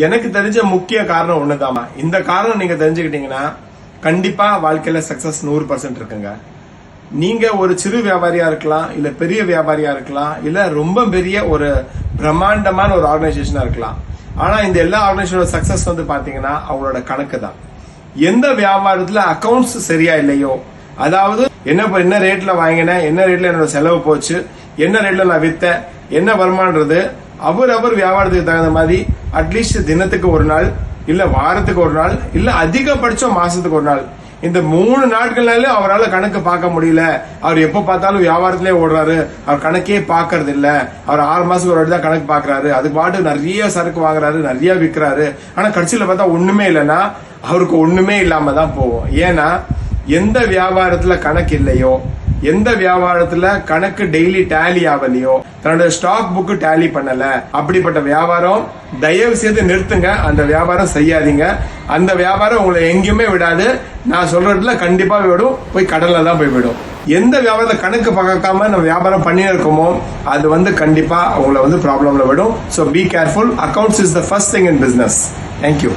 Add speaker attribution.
Speaker 1: எனக்கு தெரிஞ்ச முக்கிய காரணம் ஒண்ணுதாமா. இந்த காரணம் நீங்க தெரிஞ்சுக்கிட்டீங்கன்னா கண்டிப்பா வாழ்க்கையில சக்சஸ் 100% இருக்குங்க. நீங்க ஒரு சிறு வியாபாரியா இருக்கலாம், இல்ல பெரிய வியாபாரியா இருக்கலாம், இல்ல ரொம்ப பெரிய ஒரு பிரம்மாண்டமான ஒரு ஆர்கனைசேஷனா இருக்கலாம். ஆனா இந்த எல்லா ஆர்கனைசேஷனோட சக்சஸ் பாத்தீங்கன்னா அவங்களோட கணக்கு தான். எந்த வியாபாரத்துல அக்கவுண்ட்ஸ் சரியா இல்லையோ, அதாவது என்ன ரேட்ல வாங்கினேன், என்ன ரேட்ல என்னோட செலவு போச்சு, என்ன ரேட்ல நான் வித்தேன், என்ன வருமானது, அவர் வியாபாரத்துக்கு தகுந்த மாதிரி அட்லீஸ்ட் தினத்துக்கு ஒரு நாள், இல்ல வாரத்துக்கு ஒரு நாள், இல்ல அதிகபட்சம் மாசத்துக்கு ஒரு நாள், இந்த 3 நாட்கள்னால அவரால் கணக்கு பார்க்க முடியல. அவர் எப்ப பார்த்தாலும் வியாபாரத்திலே ஓடுறாரு, அவர் கணக்கே பாக்குறது இல்ல. அவர் 6 மாசத்துக்கு ஒரு வாட்டி தான் கணக்கு பாக்குறாரு. அதுக்கு பாட்டு நிறைய சரக்கு வாங்குறாரு, நிறைய விற்கிறாரு. ஆனா கடைசியில பார்த்தா ஒண்ணுமே இல்லைன்னா அவருக்கு ஒண்ணுமே இல்லாம தான் போகும். ஏன்னா எந்த வியாபாரத்துல கணக்கு இல்லையோ, எந்த வியாபாரத்துல கணக்கு டெய்லி டேலி ஆகலையோ, தன்னோட ஸ்டாக் புக்கு டேலி பண்ணல, அப்படிப்பட்ட வியாபாரம் தயவு செய்து நிறுத்துங்க. அந்த வியாபாரம் செய்யாதீங்க. அந்த வியாபாரம் உங்களை எங்கேயுமே விடாது. நான் சொல்றதுல கண்டிப்பா விடும், போய் கடல்ல தான் போய் விடும். எந்த வியாபாரத்தை கணக்கு பார்க்காம நம்ம வியாபாரம் பண்ணி இருக்கோமோ அது கண்டிப்பா உங்களை ப்ராப்ளம்ல விடும். So be careful. Accounts is the first thing in business. Thank you.